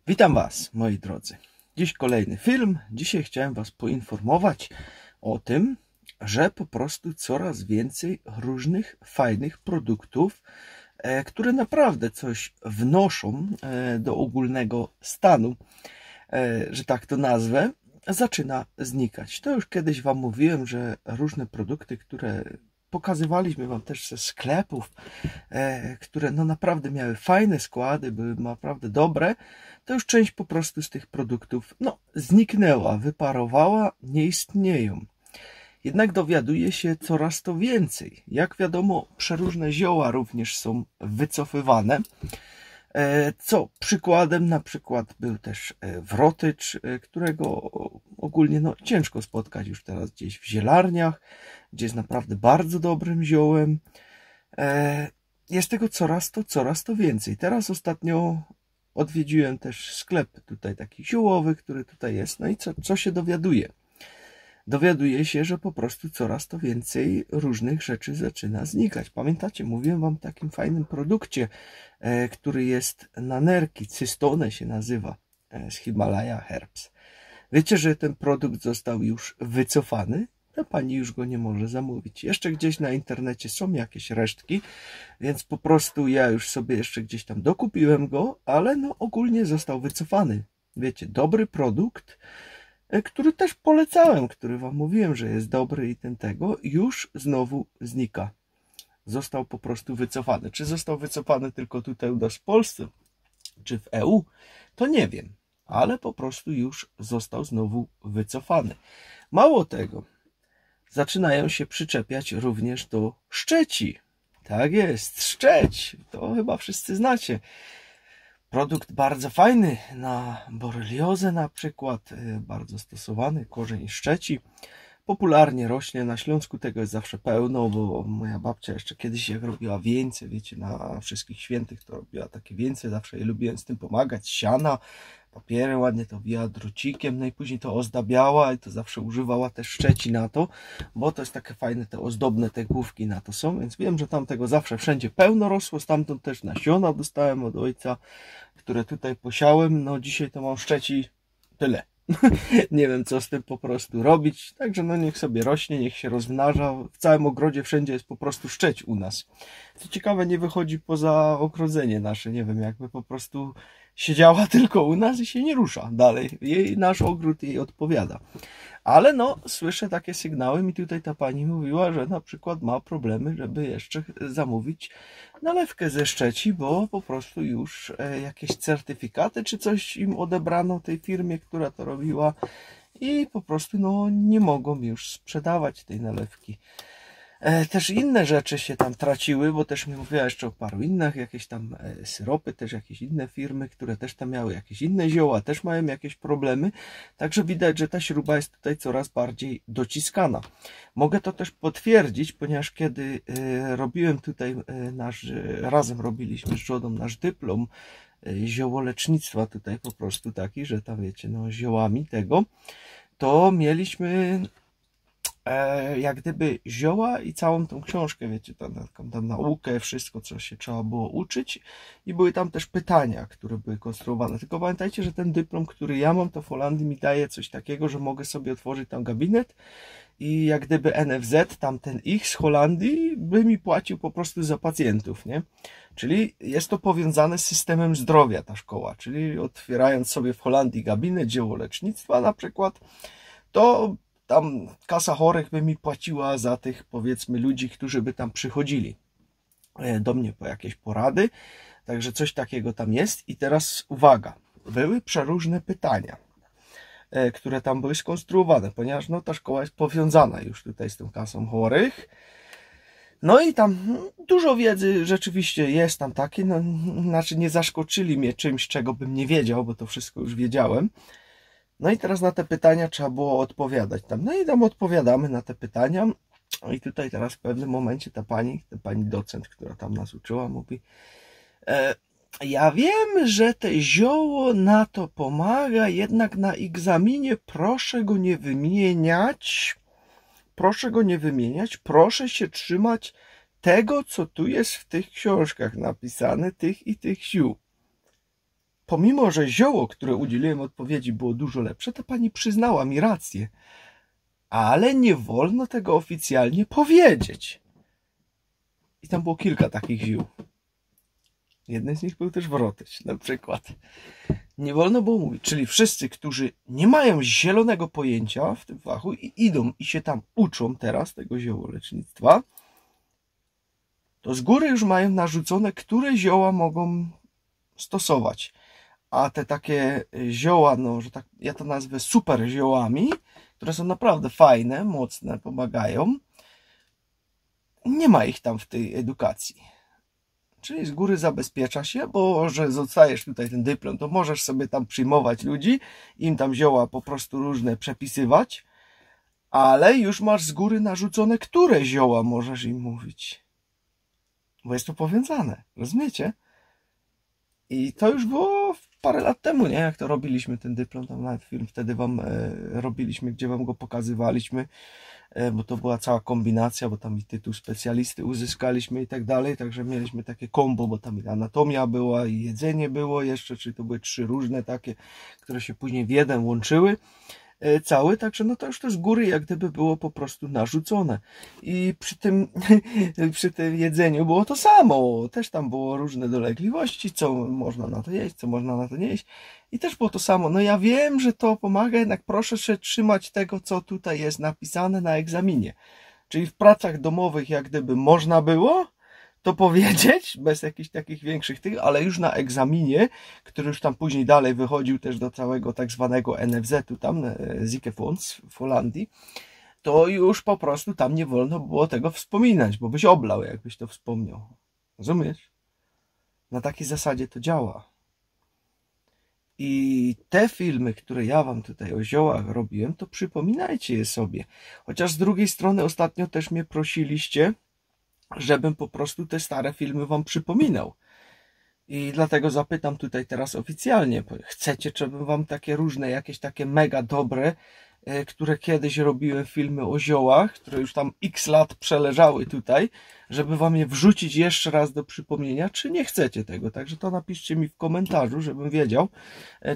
Witam Was, moi drodzy. Dziś kolejny film. Dzisiaj chciałem Was poinformować o tym, że po prostu coraz więcej różnych fajnych produktów, które naprawdę coś wnoszą do ogólnego stanu, że tak to nazwę, zaczyna znikać. To już kiedyś Wam mówiłem, że różne produkty, które pokazywaliśmy Wam też ze sklepów, które no naprawdę miały fajne składy, były naprawdę dobre, to już część po prostu z tych produktów zniknęła, wyparowała, nie istnieją. Jednak dowiaduje się coraz to więcej. Jak wiadomo, przeróżne zioła również są wycofywane, co przykładem na przykład był też wrotycz, którego ogólnie ciężko spotkać już teraz gdzieś w zielarniach, gdzie jest naprawdę bardzo dobrym ziołem. Jest tego coraz to więcej. Teraz ostatnio odwiedziłem też sklep tutaj taki ziołowy, który tutaj jest. No i co się dowiaduje? Dowiaduje się, że po prostu coraz to więcej różnych rzeczy zaczyna znikać. Pamiętacie, mówiłem Wam o takim fajnym produkcie, który jest na nerki, cystone się nazywa, z Himalaya Herbs. Wiecie, że ten produkt został już wycofany? Ta pani już go nie może zamówić. Jeszcze gdzieś na internecie są jakieś resztki, więc po prostu ja już sobie jeszcze gdzieś tam dokupiłem go, ale ogólnie został wycofany. Wiecie, dobry produkt, który też polecałem, który Wam mówiłem, że jest dobry i tego, już znowu znika. Został po prostu wycofany. Czy został wycofany tylko tutaj u nas w Polsce, czy w EU, to nie wiem, ale po prostu już został znowu wycofany. Mało tego, zaczynają się przyczepiać również do szczeci. Tak jest, szczeć, to chyba wszyscy znacie. Produkt bardzo fajny na boreliozę na przykład, bardzo stosowany, korzeń szczeci. Popularnie rośnie, na Śląsku tego jest zawsze pełno, bo moja babcia jeszcze kiedyś jak robiła wieńce, wiecie, na wszystkich świętych to robiła takie wieńce, zawsze jej lubiłem z tym pomagać, siana, papiery ładnie to wijała drucikiem, no i później to ozdabiała i to zawsze używała też szczeci na to, bo to jest takie fajne, te ozdobne te główki na to są, więc wiem, że tam tego zawsze wszędzie pełno rosło, stamtąd też nasiona dostałem od ojca, które tutaj posiałem, no dzisiaj to mam szczeci tyle. Nie wiem, co z tym po prostu robić, także niech sobie rośnie, niech się rozmnaża. W całym ogrodzie wszędzie jest po prostu szczeć u nas. Co ciekawe, nie wychodzi poza ogrodzenie nasze, nie wiem, jakby po prostu siedziała tylko u nas i się nie rusza dalej. Nasz ogród jej odpowiada. Ale słyszę takie sygnały, mi tutaj ta pani mówiła, że na przykład ma problemy, żeby jeszcze zamówić nalewkę ze szczeci, bo po prostu już jakieś certyfikaty czy coś im odebrano tej firmie, która to robiła i po prostu nie mogą już sprzedawać tej nalewki. Też inne rzeczy się tam traciły, bo też mi mówiła jeszcze o paru innych, jakieś tam syropy, też jakieś inne firmy, które też tam miały jakieś inne zioła, też mają jakieś problemy, także widać, że ta śruba jest tutaj coraz bardziej dociskana. Mogę to też potwierdzić, ponieważ kiedy robiłem tutaj razem robiliśmy z żoną nasz dyplom ziołolecznictwa tutaj po prostu taki, że tam wiecie, ziołami tego, to mieliśmy jak gdyby zioła i całą tą książkę, wiecie, tam naukę, wszystko, co się trzeba było uczyć i były tam też pytania, które były konstruowane. Tylko pamiętajcie, że ten dyplom, który ja mam, to w Holandii mi daje coś takiego, że mogę sobie otworzyć tam gabinet i jak gdyby NFZ, tamten ich z Holandii, by mi płacił po prostu za pacjentów, nie? Czyli jest to powiązane z systemem zdrowia ta szkoła, czyli otwierając sobie w Holandii gabinet ziołolecznictwa na przykład, to tam kasa chorych by mi płaciła za tych, powiedzmy, ludzi, którzy by tam przychodzili do mnie po jakieś porady. Także coś takiego tam jest. I teraz uwaga, były przeróżne pytania, które tam były skonstruowane, ponieważ ta szkoła jest powiązana już tutaj z tą kasą chorych. No i tam dużo wiedzy rzeczywiście jest tam takie, znaczy nie zaskoczyli mnie czymś, czego bym nie wiedział, bo to wszystko już wiedziałem. No i teraz na te pytania trzeba było odpowiadać tam. No i tam odpowiadamy na te pytania. I tutaj teraz w pewnym momencie ta pani docent, która tam nas uczyła, mówi: ja wiem, że te zioło na to pomaga, jednak na egzaminie proszę go nie wymieniać. Proszę go nie wymieniać, proszę się trzymać tego, co tu jest w tych książkach napisane, tych i tych ziół. pomimo że zioło, które udzieliłem odpowiedzi, było dużo lepsze, to pani przyznała mi rację. Ale nie wolno tego oficjalnie powiedzieć. I tam było kilka takich ziół. Jeden z nich był też wrotycz, na przykład. Nie wolno było mówić. Czyli wszyscy, którzy nie mają zielonego pojęcia w tym fachu i idą i się tam uczą teraz tego ziołolecznictwa, to z góry już mają narzucone, które zioła mogą stosować. A te takie zioła, no, że tak ja to nazwę super ziołami, które są naprawdę fajne, mocne, pomagają, nie ma ich tam w tej edukacji. Czyli z góry zabezpiecza się, bo że zostajesz tutaj ten dyplom, to możesz sobie tam przyjmować ludzi, im tam zioła po prostu różne przepisywać, ale już masz z góry narzucone, które zioła możesz im mówić. Bo jest to powiązane, rozumiecie? I to już było parę lat temu, nie? Jak to robiliśmy ten dyplom, tam nawet film wtedy wam robiliśmy, gdzie wam go pokazywaliśmy, bo to była cała kombinacja, bo tam i tytuł specjalisty uzyskaliśmy i tak dalej, także mieliśmy takie kombo, bo tam i anatomia była i jedzenie było jeszcze, czyli to były 3 różne takie, które się później w jeden łączyły cały, także no to już to z góry jak gdyby było po prostu narzucone. I przy tym jedzeniu było to samo, też tam było różne dolegliwości, co można na to jeść, co można na to nie jeść i też było to samo. No ja wiem, że to pomaga, jednak proszę się trzymać tego, co tutaj jest napisane na egzaminie. Czyli w pracach domowych jak gdyby można było to powiedzieć, bez jakichś takich większych tych, ale już na egzaminie, który już tam później dalej wychodził też do całego tak zwanego NFZ-u tam, Ziekefonds w Holandii, to już po prostu tam nie wolno było tego wspominać, bo byś oblał, jakbyś to wspomniał. Rozumiesz? Na takiej zasadzie to działa. I te filmy, które ja wam tutaj o ziołach robiłem, to przypominajcie je sobie. Chociaż z drugiej strony ostatnio też mnie prosiliście, żebym po prostu te stare filmy wam przypominał. I dlatego zapytam tutaj teraz oficjalnie, bo chcecie, żebym wam takie różne, jakieś takie mega dobre, które kiedyś robiłem filmy o ziołach, które już tam x lat przeleżały tutaj, żeby wam je wrzucić jeszcze raz do przypomnienia, czy nie chcecie tego. Także to napiszcie mi w komentarzu, żebym wiedział,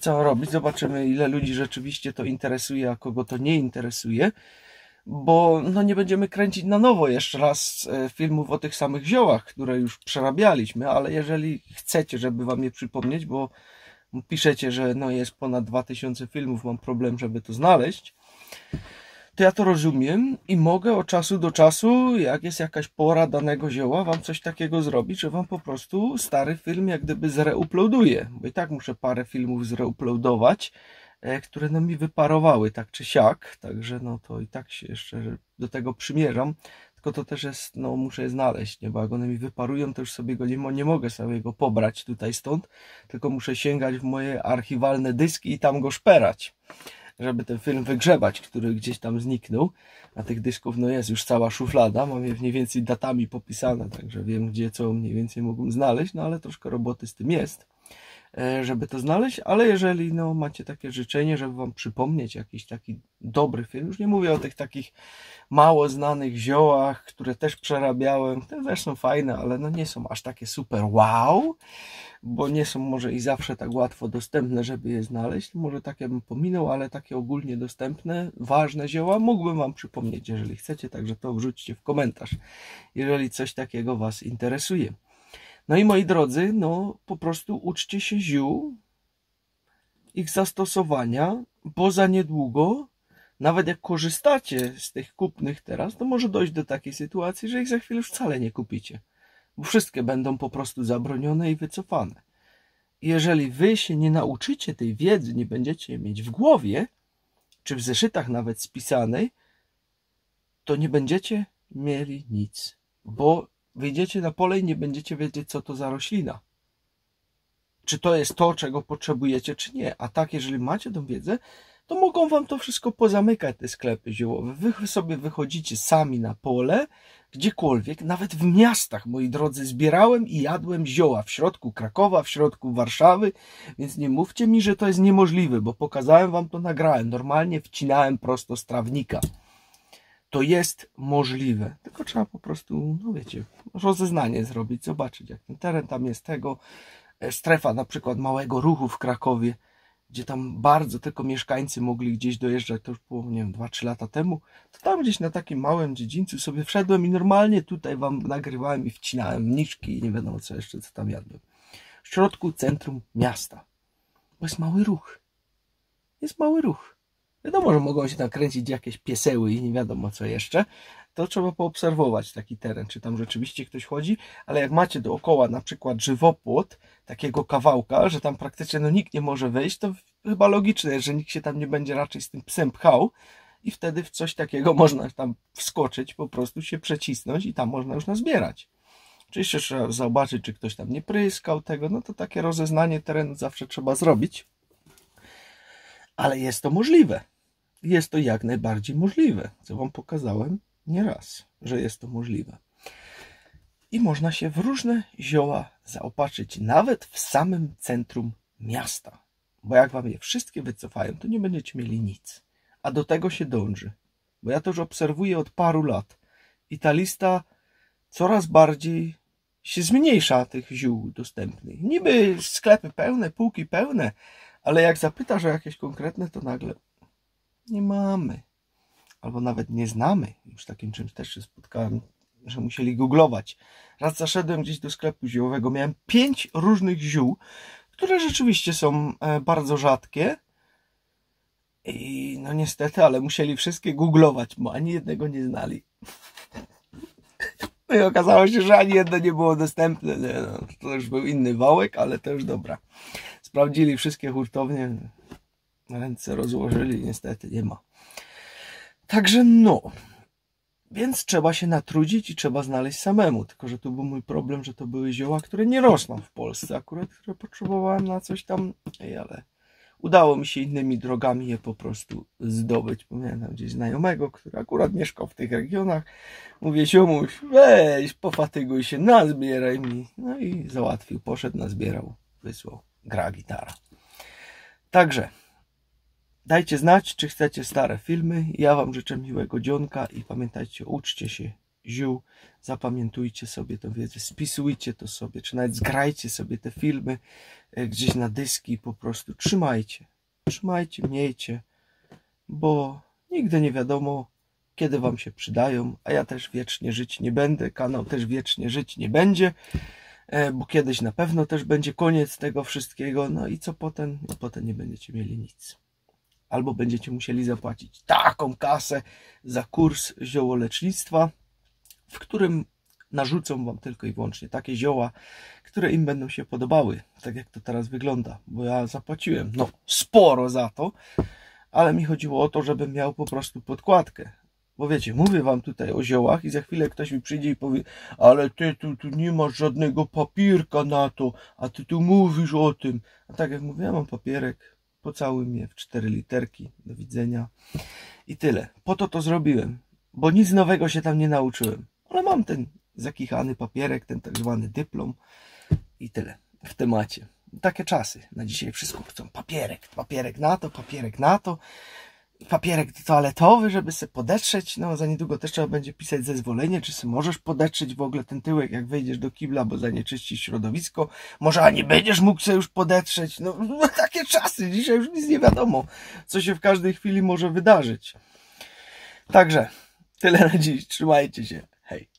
co robić. Zobaczymy, ile ludzi rzeczywiście to interesuje, a kogo to nie interesuje. Bo no nie będziemy kręcić na nowo jeszcze raz filmów o tych samych ziołach, które już przerabialiśmy, ale jeżeli chcecie, żeby wam je przypomnieć, bo piszecie, że no jest ponad 2000 filmów, mam problem, żeby to znaleźć, to ja to rozumiem i mogę od czasu do czasu, jak jest jakaś pora danego zioła, wam coś takiego zrobić, że wam po prostu stary film jak gdyby zreuploaduję, bo i tak muszę parę filmów zreuploadować, które no mi wyparowały tak czy siak, także no to i tak się jeszcze do tego przymierzam, tylko to też jest, no muszę je znaleźć, nie? Bo jak one mi wyparują, to już sobie go nie mogę sobie go pobrać tutaj stąd, tylko muszę sięgać w moje archiwalne dyski i tam go szperać, żeby ten film wygrzebać, który gdzieś tam zniknął. A tych dysków no jest już cała szuflada, mam je mniej więcej datami popisane, także wiem gdzie co mniej więcej mógłbym znaleźć, no ale troszkę roboty z tym jest, żeby to znaleźć, ale jeżeli no, macie takie życzenie, żeby wam przypomnieć jakiś taki dobry film, już nie mówię o tych takich mało znanych ziołach, które też przerabiałem, te też są fajne, ale no nie są aż takie super wow, bo nie są może i zawsze tak łatwo dostępne, żeby je znaleźć, może takie bym pominął, ale takie ogólnie dostępne, ważne zioła mógłbym wam przypomnieć, jeżeli chcecie, także to wrzućcie w komentarz, jeżeli coś takiego was interesuje. No i moi drodzy, no po prostu uczcie się ziół, ich zastosowania, bo za niedługo, nawet jak korzystacie z tych kupnych teraz, to może dojść do takiej sytuacji, że ich za chwilę już wcale nie kupicie, bo wszystkie będą po prostu zabronione i wycofane. I jeżeli wy się nie nauczycie tej wiedzy, nie będziecie jej mieć w głowie, czy w zeszytach nawet spisanej, to nie będziecie mieli nic, bo wyjdziecie na pole i nie będziecie wiedzieć, co to za roślina. Czy to jest to, czego potrzebujecie, czy nie. A tak, jeżeli macie tą wiedzę, to mogą wam to wszystko pozamykać, te sklepy ziołowe. Wy sobie wychodzicie sami na pole, gdziekolwiek, nawet w miastach, moi drodzy, zbierałem i jadłem zioła w środku Krakowa, w środku Warszawy, więc nie mówcie mi, że to jest niemożliwe, bo pokazałem wam to, nagrałem. Normalnie wcinałem prosto z trawnika. To jest możliwe, tylko trzeba po prostu, no wiecie, rozeznanie zrobić, zobaczyć jak ten teren tam jest tego, strefa na przykład małego ruchu w Krakowie, gdzie tam bardzo tylko mieszkańcy mogli gdzieś dojeżdżać, to już było, nie wiem, 2-3 lata temu, to tam gdzieś na takim małym dziedzińcu sobie wszedłem i normalnie tutaj wam nagrywałem i wcinałem mniszki i nie wiadomo co jeszcze, co tam jadłem. W środku centrum miasta. Bo jest mały ruch. Jest mały ruch. Wiadomo, że mogą się tam kręcić jakieś pieseły i nie wiadomo co jeszcze. To trzeba poobserwować taki teren, czy tam rzeczywiście ktoś chodzi, ale jak macie dookoła na przykład żywopłot, takiego kawałka, że tam praktycznie no, nikt nie może wejść, to chyba logiczne, że nikt się tam nie będzie raczej z tym psem pchał i wtedy w coś takiego można tam wskoczyć, po prostu się przecisnąć i tam można już nazbierać. Oczywiście trzeba zobaczyć, czy ktoś tam nie pryskał tego, no to takie rozeznanie terenu zawsze trzeba zrobić. Ale jest to możliwe. Jest to jak najbardziej możliwe, co wam pokazałem nieraz, że jest to możliwe. I można się w różne zioła zaopatrzyć, nawet w samym centrum miasta. Bo jak wam je wszystkie wycofają, to nie będziecie mieli nic. A do tego się dąży. Bo ja to już obserwuję od paru lat. I ta lista coraz bardziej się zmniejsza tych ziół dostępnych. Niby sklepy pełne, półki pełne, ale jak zapytasz o jakieś konkretne, to nagle nie mamy. Albo nawet nie znamy. Już z takim czymś też się spotkałem, że musieli googlować. Raz zaszedłem gdzieś do sklepu ziołowego, miałem 5 różnych ziół, które rzeczywiście są bardzo rzadkie. I no niestety, ale musieli wszystkie googlować, bo ani jednego nie znali. No i okazało się, że ani jedno nie było dostępne. No, to już był inny wałek, ale to już dobra. Sprawdzili wszystkie hurtownie, ręce rozłożyli, niestety nie ma. Także no, więc trzeba się natrudzić i trzeba znaleźć samemu. Tylko że tu był mój problem, że to były zioła, które nie rosną w Polsce akurat, które potrzebowałem na coś tam, ale udało mi się innymi drogami je po prostu zdobyć. Pamiętam gdzieś znajomego, który akurat mieszkał w tych regionach. Mówię, ziomuś, weź, pofatyguj się, nazbieraj mi. No i załatwił, poszedł, nazbierał, wysłał, gra gitara. Także dajcie znać, czy chcecie stare filmy. Ja wam życzę miłego dzionka i pamiętajcie, uczcie się ziół, zapamiętujcie sobie tę wiedzę, spisujcie to sobie, czy nawet zgrajcie sobie te filmy gdzieś na dyski, po prostu trzymajcie, miejcie, bo nigdy nie wiadomo, kiedy wam się przydają, a ja też wiecznie żyć nie będę, kanał też wiecznie żyć nie będzie, bo kiedyś na pewno też będzie koniec tego wszystkiego, no i co potem? No potem nie będziecie mieli nic. Albo będziecie musieli zapłacić taką kasę za kurs ziołolecznictwa, w którym narzucą wam tylko i wyłącznie takie zioła, które im będą się podobały, tak jak to teraz wygląda, bo ja zapłaciłem no sporo za to, ale mi chodziło o to, żebym miał po prostu podkładkę. Bo wiecie, mówię wam tutaj o ziołach i za chwilę ktoś mi przyjdzie i powie, ale ty tu nie masz żadnego papierka na to, a ty tu mówisz o tym. A tak jak mówię, ja mam papierek, pocałuj mnie w 4 literki, do widzenia i tyle. Po to zrobiłem, bo nic nowego się tam nie nauczyłem, ale mam ten zakichany papierek, ten tak zwany dyplom i tyle w temacie. Takie czasy, na dzisiaj wszystko chcą papierek na to, papierek toaletowy, żeby sobie podetrzeć, no za niedługo też trzeba będzie pisać zezwolenie, czy sobie możesz podetrzeć w ogóle ten tyłek, jak wejdziesz do kibla, bo zanieczyścisz środowisko, może ani będziesz mógł sobie już podetrzeć, no takie czasy, dzisiaj już nic nie wiadomo, co się w każdej chwili może wydarzyć. Także, tyle na dziś, trzymajcie się, hej.